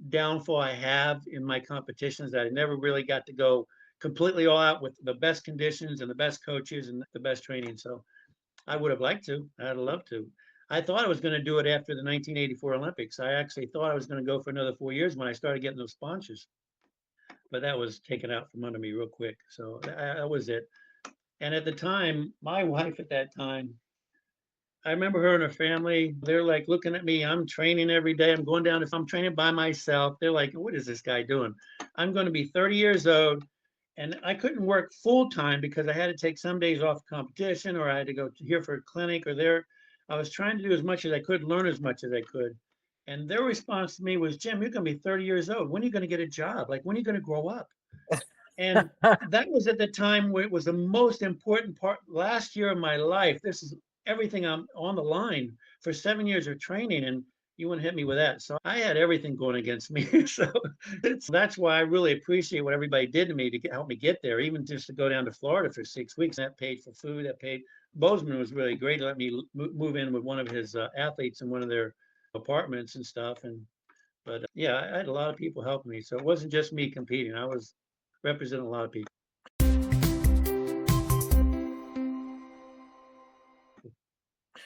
downfall I have in my competitions, that I never really got to go completely all out with the best conditions and the best coaches and the best training. So I would have liked to. I'd love to. I thought I was going to do it after the 1984 Olympics. I actually thought I was going to go for another 4 years when I started getting those sponsors, but that was taken out from under me real quick. So that was it. And at the time, my wife at that time, I remember her and her family, they're like looking at me. I'm training every day. I'm going down. If I'm training by myself, they're like, what is this guy doing? I'm going to be 30 years old. And I couldn't work full time because I had to take some days off competition, or I had to go here for a clinic or there. I was trying to do as much as I could, learn as much as I could. And their response to me was, Jim, you're going to be 30 years old. When are you going to get a job? Like, when are you going to grow up? And that was at the time where it was the most important part. Last year of my life, this is everything. I'm on the line for 7 years of training, and you wouldn't hit me with that. So I had everything going against me. So that's why I really appreciate what everybody did to me to help me get there, even just to go down to Florida for 6 weeks. That paid for food. That paid. Bozeman was really great to let me move in with one of his athletes in one of their apartments and stuff. And but yeah, I had a lot of people helping me. So it wasn't just me competing. I was representing a lot of people.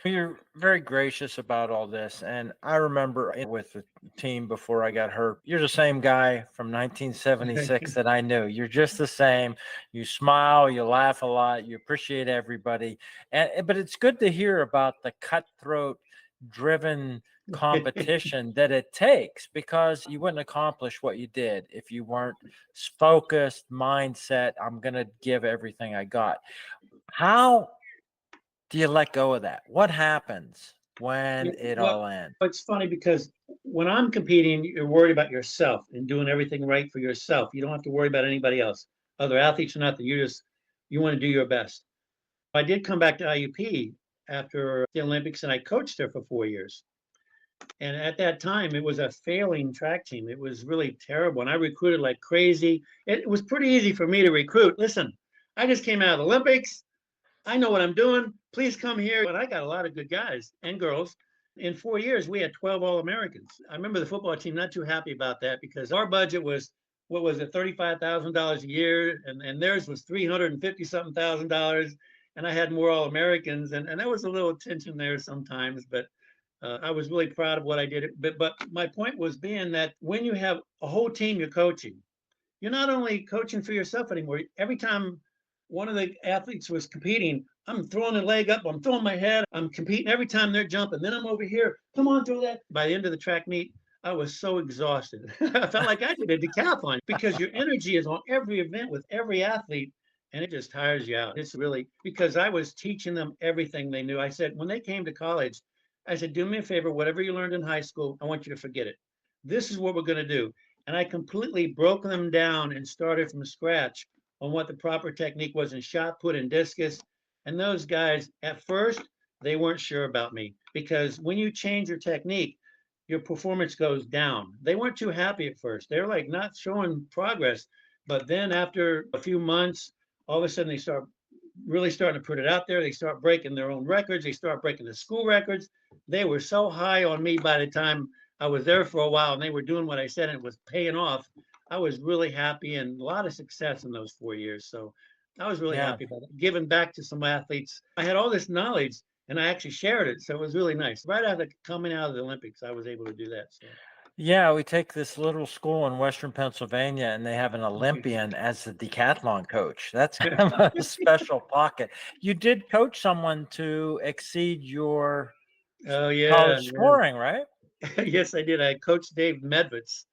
You're very gracious about all this. And I remember with the team before I got hurt, you're the same guy from 1976 that I knew. You're just the same. You smile, you laugh a lot, you appreciate everybody. But it's good to hear about the cutthroat driven competition that it takes, because you wouldn't accomplish what you did if you weren't focused, mindset, I'm going to give everything I got. How do you let go of that? What happens when it all ends? It's funny because when I'm competing, you're worried about yourself and doing everything right for yourself. You don't have to worry about anybody else, other athletes or nothing. You want to do your best. I did come back to IUP after the Olympics, and I coached there for 4 years. And at that time, it was a failing track team. It was really terrible. And I recruited like crazy. It was pretty easy for me to recruit. Listen, I just came out of the Olympics. I know what I'm doing. Please come here. But I got a lot of good guys and girls. In 4 years, we had 12 All-Americans. I remember the football team not too happy about that because our budget was, what was it, $35,000 a year, and theirs was $350-something thousand. And I had more All-Americans, and there was a little tension there sometimes, but I was really proud of what I did. But my point was being that when you have a whole team you're coaching, you're not only coaching for yourself anymore. Every time one of the athletes was competing, I'm throwing a leg up, I'm throwing my head, I'm competing every time they're jumping. Then I'm over here, come on, throw that. By the end of the track meet, I was so exhausted. I felt like I did a decathlon because your energy is on every event with every athlete, and it just tires you out. It's really because I was teaching them everything they knew. I said, when they came to college, I said, do me a favor, whatever you learned in high school, I want you to forget it. This is what we're going to do. And I completely broke them down and started from scratch on what the proper technique was in shot put and discus. And those guys, at first, they weren't sure about me because when you change your technique, your performance goes down. They weren't too happy at first. They're like not showing progress. But then after a few months, all of a sudden they start really starting to put it out there. They start breaking their own records. They start breaking the school records. They were so high on me by the time I was there for a while, and they were doing what I said, and it was paying off. I was really happy and a lot of success in those 4 years. So I was really happy about it. Giving back to some athletes. I had all this knowledge and I actually shared it. So it was really nice. Right after coming out of the Olympics, I was able to do that. So. Yeah, we take this little school in Western Pennsylvania and they have an Olympian as the decathlon coach. That's kind of a special pocket. You did coach someone to exceed your college scoring, right? Yes, I did. I coached Dave Medvitz.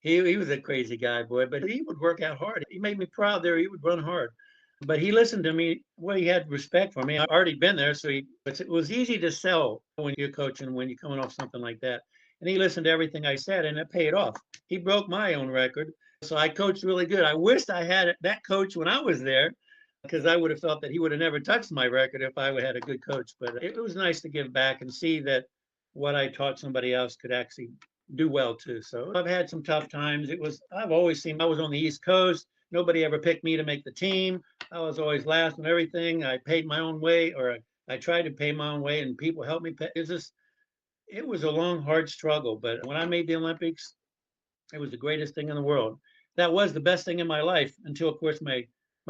He was a crazy guy, boy, but he would work out hard. He made me proud there. He would run hard. But he listened to me. Well, he had respect for me. I've already been there. So it was easy to sell when you're coaching, when you're coming off something like that. And he listened to everything I said, and it paid off. He broke my own record. So I coached really good. I wished I had that coach when I was there because I would have felt that he would have never touched my record if I had a good coach. But it was nice to give back and see that what I taught somebody else could actually do well too. So I've had some tough times. I've always seen I was on the East Coast. Nobody ever picked me to make the team. I was always last on everything. I paid my own way, or I tried to pay my own way, and people helped me pay. It was a long, hard struggle. But when I made the Olympics, it was the greatest thing in the world. That was the best thing in my life until, of course, my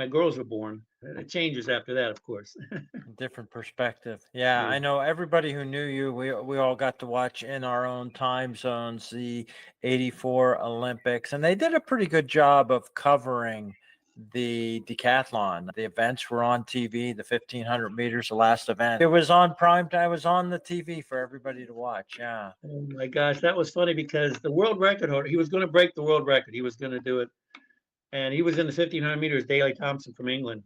girls were born. It changes after that, of course. Different perspective. Yeah, I know everybody who knew you, we all got to watch in our own time zones the 84 Olympics, and they did a pretty good job of covering the decathlon. The events were on TV, the 1500 meters, the last event. It was on prime time. It was on the TV for everybody to watch. Yeah. Oh my gosh, that was funny because the world record holder, he was going to break the world record. He was going to do it. And he was in the 1500 meters, Daley Thompson from England.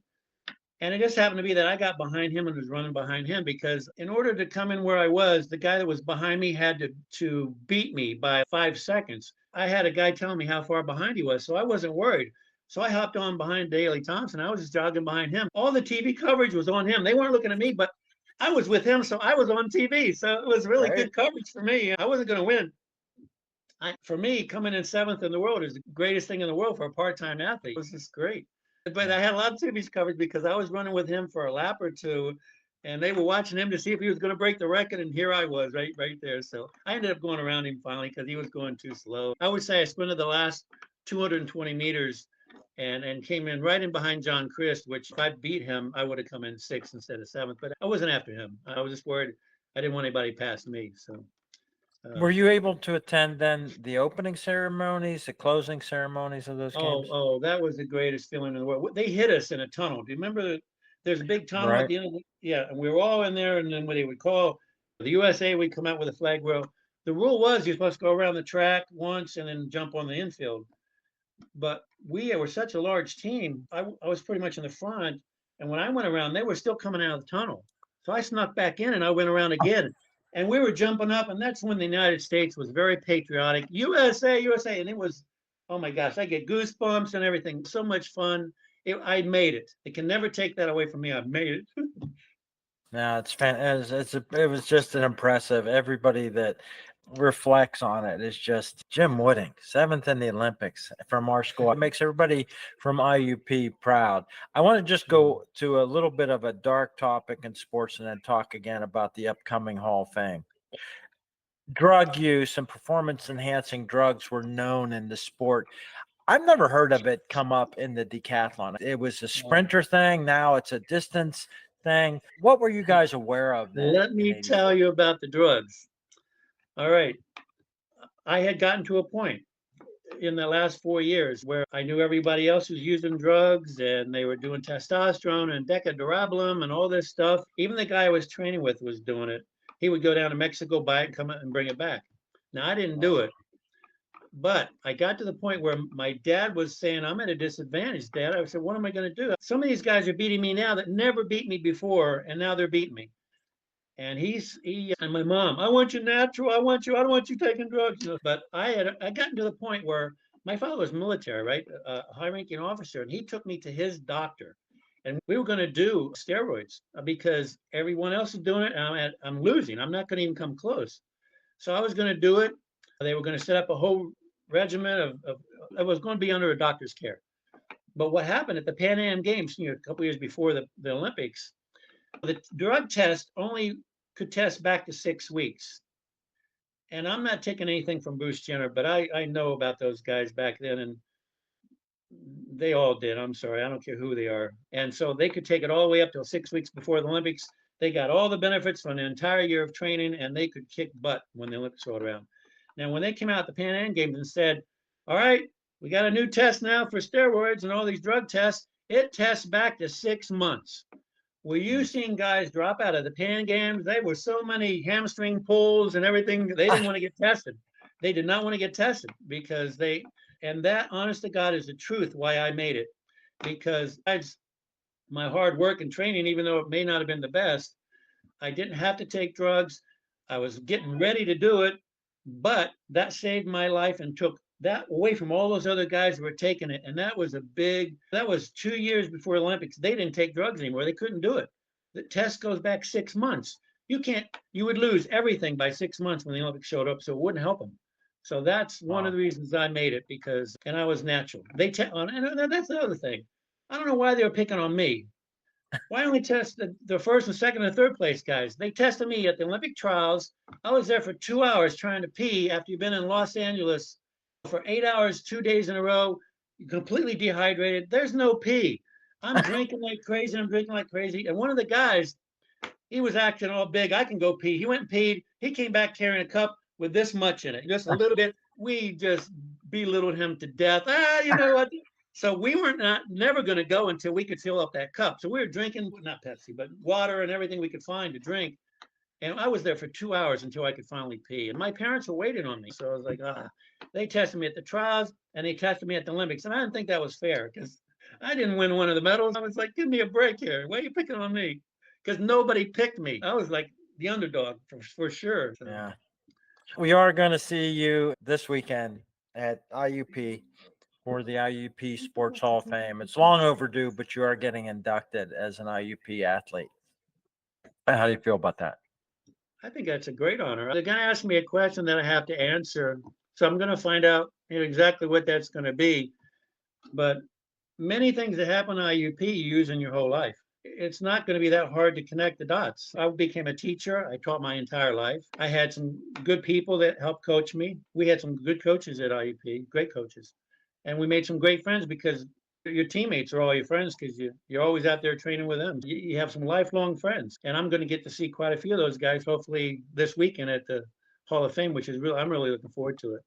And it just happened to be that I got behind him and was running behind him because in order to come in where I was, the guy that was behind me had to beat me by 5 seconds. I had a guy telling me how far behind he was, so I wasn't worried. So I hopped on behind Daley Thompson. I was just jogging behind him. All the TV coverage was on him. They weren't looking at me, but I was with him, so I was on TV. So it was really Right. good coverage for me. I wasn't going to win. For me, coming in seventh in the world is the greatest thing in the world for a part-time athlete. It was just great. But I had a lot of TV coverage because I was running with him for a lap or two, and they were watching him to see if he was going to break the record. And here I was, right there. So I ended up going around him finally because he was going too slow. I would say I sprinted the last 220 meters and came in right in behind John Christ, which if I beat him, I would have come in sixth instead of seventh. But I wasn't after him. I was just worried. I didn't want anybody past me. So. Were you able to attend then the opening ceremonies, the closing ceremonies of those games? Oh, that was the greatest feeling in the world. They hit us in a tunnel. Do you remember there's a big tunnel at Right. the end of yeah, and we were all in there, and then when they would call the USA, we'd come out with a flag. Well, the rule was you're supposed to go around the track once and then jump on the infield. But we were such a large team. I was pretty much in the front, and when I went around, they were still coming out of the tunnel. So I snuck back in and I went around again. And we were jumping up, and that's when the United States was very patriotic. USA, USA. And it was, oh my gosh, I get goosebumps and everything. So much fun. I made it. They can never take that away from me. I made it. No, it's fantastic. It was just an impressive. Everybody that reflects on it is just Jim Wooding, seventh in the Olympics from our school. It makes everybody from IUP proud. I want to just go to a little bit of a dark topic in sports and then talk again about the upcoming Hall of Fame. Drug use and performance enhancing drugs were known in the sport. I've never heard of it come up in the decathlon. It was a sprinter thing. Now it's a distance thing. What were you guys aware of then? Let me tell you about the drugs. All right. I had gotten to a point in the last 4 years where I knew everybody else was using drugs and they were doing testosterone and decadurabolum and all this stuff. Even the guy I was training with was doing it. He would go down to Mexico, buy it, come out and bring it back. Now, I didn't do it. But I got to the point where my dad was saying, I'm at a disadvantage, Dad. I said, what am I going to do? Some of these guys are beating me now that never beat me before, and now they're beating me. And and my mom, I want you natural. I don't want you taking drugs. But I gotten to the point where my father was military, right? A high-ranking officer, and he took me to his doctor. And we were going to do steroids because everyone else is doing it, and I'm losing. I'm not going to even come close. So I was going to do it. They were going to set up a whole regimen of I was going to be under a doctor's care. But what happened at the Pan Am Games, a couple years before the Olympics, the drug test only could test back to 6 weeks. And I'm not taking anything from Bruce Jenner, but I know about those guys back then, and they all did. I'm sorry, I don't care who they are. And so they could take it all the way up till 6 weeks before the Olympics. They got all the benefits from an entire year of training, and they could kick butt when the Olympics rolled around. Now, when they came out at the Pan Am Games and said, all right, we got a new test now for steroids and all these drug tests, it tests back to 6 months. Were you seeing guys drop out of the Pan Games? There were so many hamstring pulls and everything. They didn't want to get tested. They did not want to get tested because and that, honest to God, is the truth why I made it. Because my hard work and training, even though it may not have been the best, I didn't have to take drugs. I was getting ready to do it. But that saved my life and took that away from all those other guys who were taking it. And that was that was 2 years before the Olympics. They didn't take drugs anymore. They couldn't do it. The test goes back 6 months. You would lose everything by 6 months when the Olympics showed up. So it wouldn't help them. So that's one of the reasons I made it and I was natural. And that's the other thing. I don't know why they were picking on me. Why only test the first and second and third place guys? They tested me at the Olympic trials. I was there for 2 hours trying to pee after you've been in Los Angeles for 8 hours, 2 days in a row, completely dehydrated. There's no pee. I'm drinking like crazy. And one of the guys, he was acting all big. I can go pee. He went and peed. He came back carrying a cup with this much in it, just a little bit. We just belittled him to death. You know what? So we were never going to go until we could fill up that cup. So we were drinking, not Pepsi, but water and everything we could find to drink. And I was there for 2 hours until I could finally pee. And my parents were waiting on me. So I was like, they tested me at the trials and they tested me at the Olympics. And I didn't think that was fair because I didn't win one of the medals. I was like, give me a break here. Why are you picking on me? Because nobody picked me. I was like the underdog for sure. So. Yeah. We are going to see you this weekend at IUP for the IUP Sports Hall of Fame. It's long overdue, but you are getting inducted as an IUP athlete. How do you feel about that? I think that's a great honor. They're going to ask me a question that I have to answer. So I'm going to find out exactly what that's going to be. But many things that happen at IUP you use in your whole life. It's not going to be that hard to connect the dots. I became a teacher. I taught my entire life. I had some good people that helped coach me. We had some good coaches at IUP, great coaches. And we made some great friends because your teammates are all your friends because you're always out there training with them. You have some lifelong friends. And I'm going to get to see quite a few of those guys hopefully this weekend at the Hall of Fame, which is I'm really looking forward to it.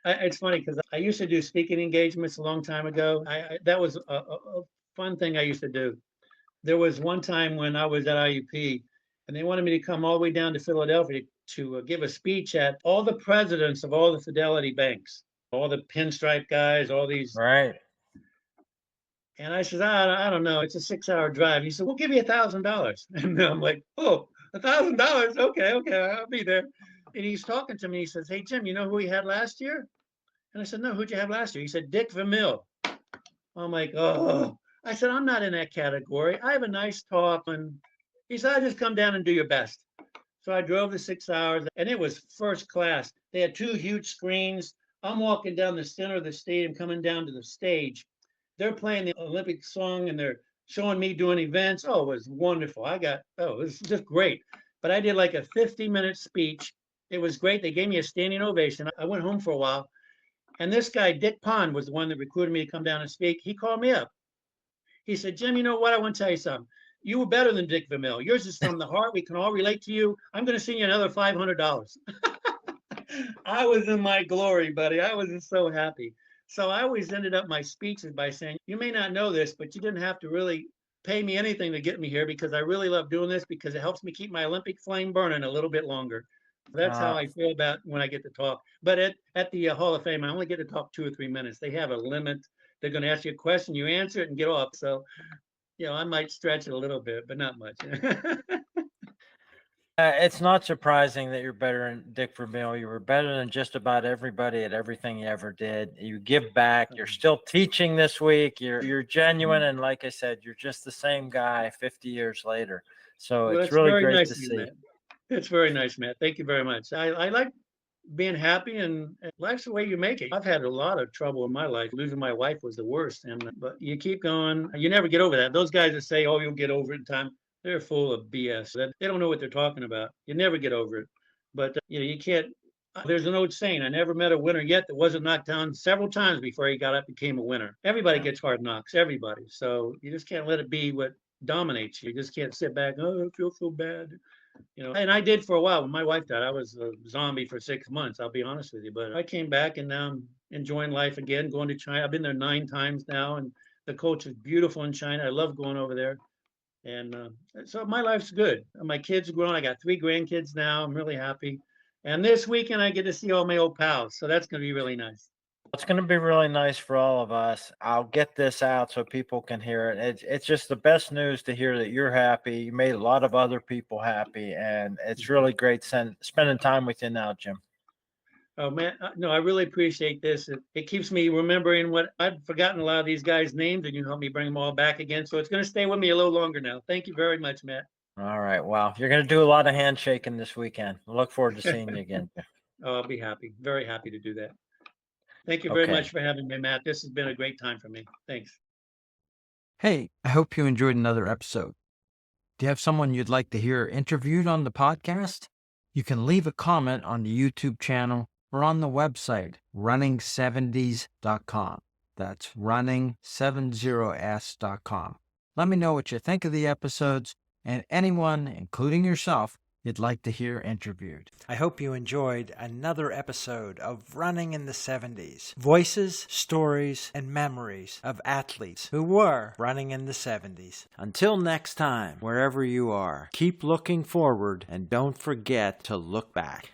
It's funny because I used to do speaking engagements a long time ago. That was a fun thing I used to do. There was one time when I was at IUP and they wanted me to come all the way down to Philadelphia to give a speech at all the presidents of all the Fidelity banks, all the pinstripe guys, all these. Right. And I said, I don't know. It's a 6-hour drive. He said, we'll give you $1,000. And I'm like, oh, $1,000. Okay, I'll be there. And he's talking to me. He says, hey, Jim, you know who we had last year? And I said, no, who'd you have last year? He said, Dick Vermeil. I'm like, oh. I said, I'm not in that category. I have a nice talk. And he said, I'll just come down and do your best. So I drove the 6 hours, and it was first class. They had 2 huge screens. I'm walking down the center of the stadium, coming down to the stage. They're playing the Olympic song, and they're showing me doing events. Oh, it was wonderful. It was just great. But I did like a 50-minute speech. It was great. They gave me a standing ovation. I went home for a while. And this guy, Dick Pond, was the one that recruited me to come down and speak. He called me up. He said, Jim, you know what? I want to tell you something. You were better than Dick Vermeil. Yours is from the heart. We can all relate to you. I'm going to send you another $500. I was in my glory, buddy. I was just so happy. So I always ended up my speeches by saying, you may not know this, but you didn't have to really pay me anything to get me here because I really love doing this because it helps me keep my Olympic flame burning a little bit longer. That's how I feel about when I get to talk. But at the Hall of Fame, I only get to talk 2 or 3 minutes. They have a limit. They're going to ask you a question, you answer it and get off. So, I might stretch it a little bit, but not much. It's not surprising that you're better than Dick Vermeil. You were better than just about everybody at everything you ever did. You give back. You're still teaching this week. You're genuine, and like I said, you're just the same guy 50 years later. So it's really great nice to see. Matt. It's very nice, Matt. Thank you very much. I like being happy, and life's the way you make it. I've had a lot of trouble in my life. Losing my wife was the worst, but you keep going. You never get over that. Those guys that say, "Oh, you'll get over it in time," they're full of BS. They don't know what they're talking about. You never get over it. But you can't. There's an old saying: I never met a winner yet that wasn't knocked down several times before he got up and became a winner. Everybody gets hard knocks. Everybody. So you just can't let it be what dominates you. You just can't sit back. Oh, I feel so bad. And I did for a while. When my wife died, I was a zombie for 6 months. I'll be honest with you. But I came back, and now I'm enjoying life again, going to China. I've been there 9 times now, and the culture is beautiful in China. I love going over there. And so my life's good. My kids are grown. I got 3 grandkids now. I'm really happy. And this weekend, I get to see all my old pals. So that's going to be really nice. It's going to be really nice for all of us. I'll get this out so people can hear it. It's just the best news to hear that you're happy. You made a lot of other people happy, and it's really great spending time with you now, Jim. Oh, man. No, I really appreciate this. It keeps me remembering what I've forgotten a lot of these guys' names, and you help me bring them all back again. So it's going to stay with me a little longer now. Thank you very much, Matt. All right. Well, you're going to do a lot of handshaking this weekend. I look forward to seeing you again. Oh, I'll be happy. Very happy to do that. Thank you very much for having me, Matt. This has been a great time for me. Thanks. Hey, I hope you enjoyed another episode. Do you have someone you'd like to hear interviewed on the podcast? You can leave a comment on the YouTube channel or on the website, running70s.com. That's running70s.com. Let me know what you think of the episodes and anyone, including yourself, you'd like to hear interviewed. I hope you enjoyed another episode of Running in the 70s. Voices, stories, and memories of athletes who were running in the 70s. Until next time, wherever you are, keep looking forward and don't forget to look back.